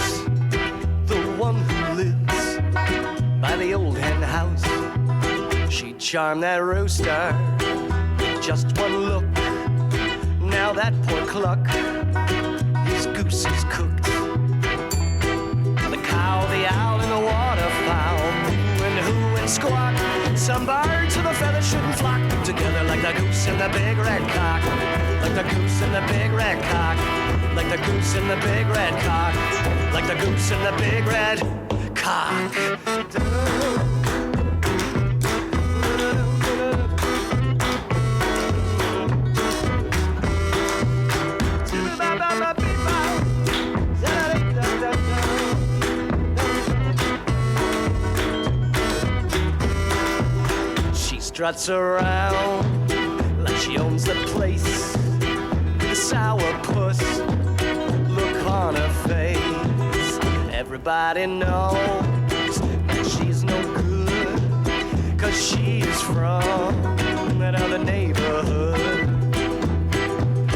the one who lives by the old hen house. She'd charm that rooster, just one look. Now that poor cluck, his goose is cooked. The cow, the owl, and the waterfowl, moo and hoo and squawk. Some birds of a feather shouldn't flock together like the goose and the big red cock. Like the goose and the big red cock. Like the goose and the big red cock. Like the goose and the big red cock. She struts around like she owns the place. The sour puss look on her face. Everybody knows that she's no good, 'cause she's from that other neighborhood.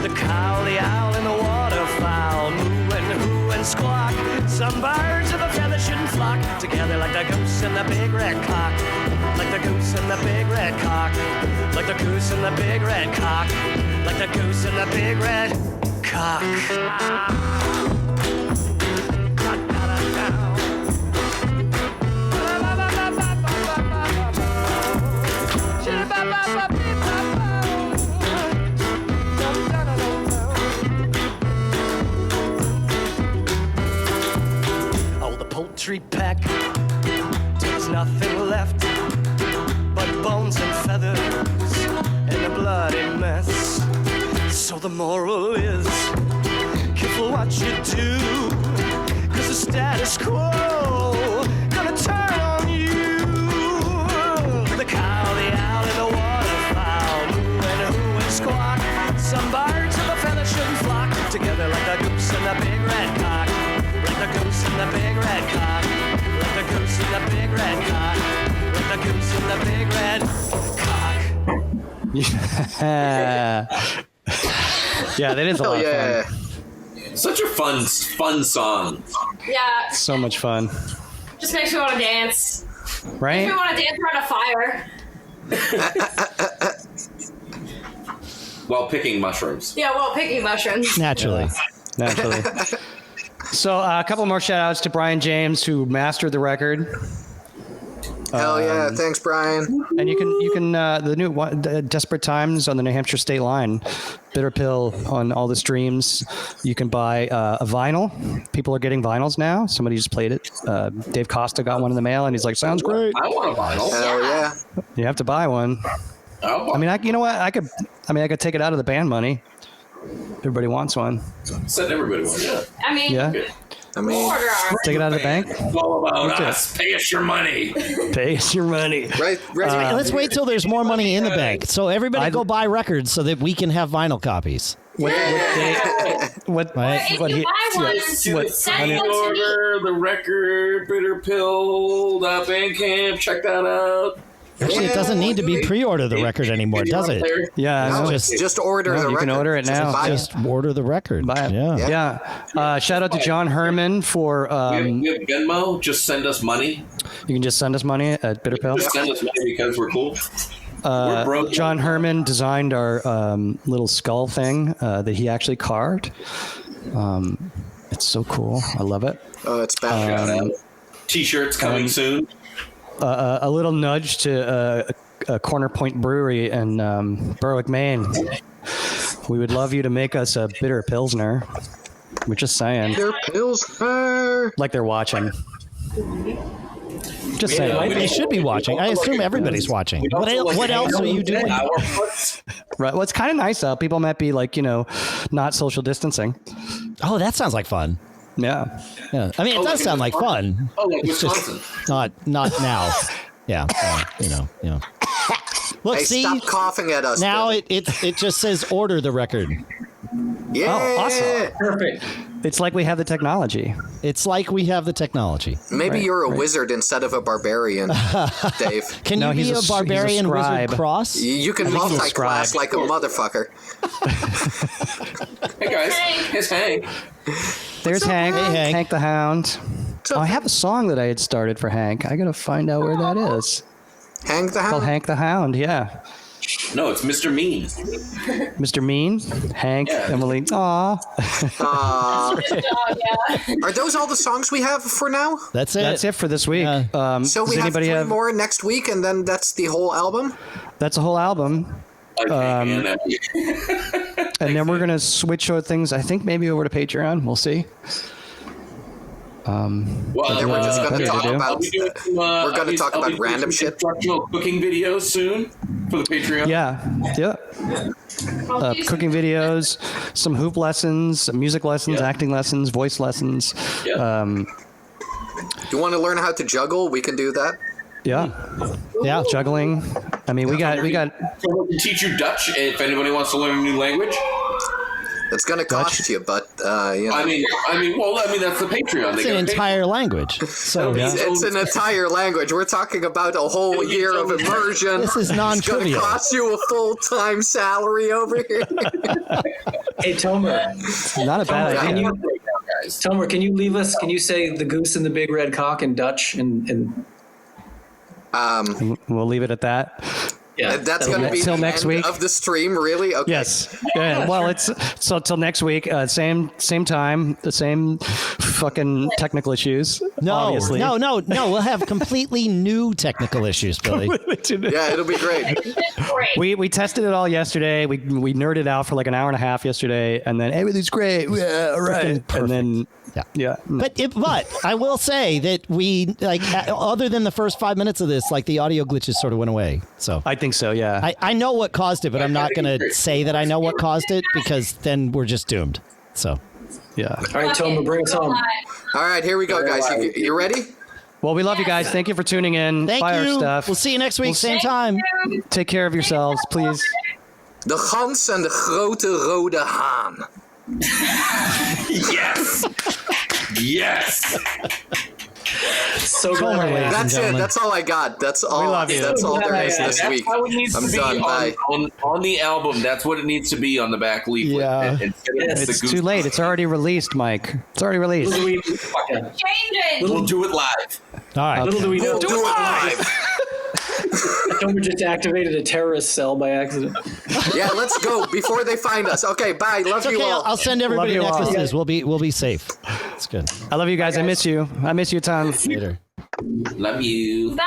The cow, the owl, and the waterfowl, moo and hoo and squawk. Some birds of a feather shouldn't flock together like the goose and the big red cock. Like the goose and the big red cock. Like the goose and the big red cock. Like the goose and the big red cock. Oh, the poultry peck, there's nothing left but bones and feathers and a bloody mess. So the moral is, careful what you do, 'cause the status quo gonna turn on you. The cow, the owl, and the waterfowl, moo and hoo and squawk. Some birds of a feather shouldn't flock together like the goose and the big red cock. Like the goose and the big red cock. Like the goose and the big red cock. Like the goose and the big red cock. Yeah, that is a lot of fun. Such a fun song. Yeah. So much fun. Just makes me want to dance. Right? Makes me want to dance around a fire. While picking mushrooms. Yeah, well, picking mushrooms. Naturally. Naturally. So a couple more shout outs to Brian James, who mastered the record. Hell yeah. Thanks, Brian. And you can the new one, Desperate Times on the New Hampshire State Line, Bitter Pill on all the streams. You can buy a vinyl. People are getting vinyls now. Somebody just played it. Dave Costa got one in the mail, and he's like, "Sounds great." I want a vinyl. Hell yeah. You have to buy one. I mean, you know what? I could take it out of the band money. Everybody wants one. Said everybody wants. Yeah. I mean, Yeah. I mean, Take it out of the bank. It's all about us. Pay us your money. Pay us your money. right. Let's wait till there's more money in the bank. So everybody go buy records so that we can have vinyl copies. What if you buy one, send Honey one to me. Order, the record, Bitter Pill, Bandcamp. Check that out. Actually, it doesn't need to be pre-order the record anymore, does it? Yeah, No, no, just order the record. you can order it now. buy it. Just order the record. Buy it. Yeah. Yeah. Shout out to John Herman for. We have Venmo. Just send us money. You can just send us money at Bitter Pill. Just send us money because we're cool. We're broke. John Herman designed our little skull thing that he actually carved. It's so cool. I love it. Oh, it's bad. T-shirts coming soon. A little nudge to a Corner Point Brewery in Berwick, Maine. We would love you to make us a bitter pilsner. We're just saying. Bitter pilsner. Like they're watching. Just saying. They should be watching. I assume everybody's watching. What else are you doing? Right. Well, it's kind of nice out. People might be like, not social distancing. Oh, that sounds like fun. Yeah. Yeah. I mean, it does sound like fun. Oh, like It's Wisconsin. just not now. Yeah. Look, Hey, see, stop coughing at us. now Billy. it just says order the record. Yeah. Oh, awesome. Perfect. It's like we have the technology. It's like we have the technology. Maybe you're a wizard instead of a barbarian, Dave. Can No, you be he's a a barbarian scribe. wizard cross? You can he's a multi-class scribe. like a motherfucker. Hey guys, it's Hank. There's Hank. Hey, Hank. The Hound. Oh, I have a song that I had started for Hank. I got to find out where that is. Hang the Called hound. Hank the Hound, yeah. No, it's Mr. Mean. Mr. Mean, Hank, Yeah. Emily. Aw. Are those all the songs we have for now? That's it. That's it for this week. Yeah. So we does have anybody 3 have? more next week, and then that's the whole album? That's a whole album. And And then we're going to switch things, I think, maybe over to Patreon. We'll see. well, then we're just gonna better talk to do. about- We're gonna talk about random shit. Instructional cooking videos soon for the Patreon. Yeah. Cooking videos, some hoop lessons, some music lessons, Yeah. acting lessons, voice lessons. Yeah. You want to learn how to juggle? We can do that. Yeah. Juggling. I mean, we got Someone can teach you Dutch if anybody wants to learn a new language. It's going to cost you, but you know. I mean, that's the Patreon. It's an entire language. So It's an entire language. We're talking about a whole year of immersion. this is It's going to non-trivial. cost you a full-time salary over here. Hey, Tomer. not a bad Can idea. Tomer, can you leave us? Can you say the goose and the big red cock in Dutch? And We'll leave it at that. yeah, That's going to be Till the next end week. of the stream, really? Okay. Yes. Yeah. Well, it's so till next week. Same time. The same fucking technical issues. Obviously. No. We'll have completely new technical issues, Billy. Yeah, it'll be great. We tested it all yesterday. We nerded out for like an hour and a half yesterday, and then everything's great. Yeah, all right. And then yeah. But I will say that we other than the first 5 minutes of this, like the audio glitches sort of went away. So I think so. Yeah. I know what caused it, but I'm not going to say that I know what caused it because then we're just doomed. So Yeah. all right, Tomer, bring us home. All right, here we go, guys. You ready? Well, we love you guys. Thank you for tuning in. thank Buy you. our stuff. We'll see you next week, same time. Take care of yourselves, please. De gans en de grote rode haan. Yes. Yes. So Tomer, glad. ladies and That's it. gentlemen. That's all I got. That's all. We love you. That's all there is Yeah, this That's week. how it needs I'm to be done. Bye. on the album. That's what it needs to be on the back leaflet. Yeah. Instead of the It's goose- too late. It's already released, Mike. It's already released. Little do we, Change it. We'll do it live. All right. little do we know. Do it live. Tomer just activated a terrorist cell by accident. Yeah, let's go before they find us. Okay, bye. Love you Okay, all. I'll send everybody you all. necklaces. We'll be safe. It's good. I love you guys. I miss you. I miss you a ton. Later. Love you. Bye.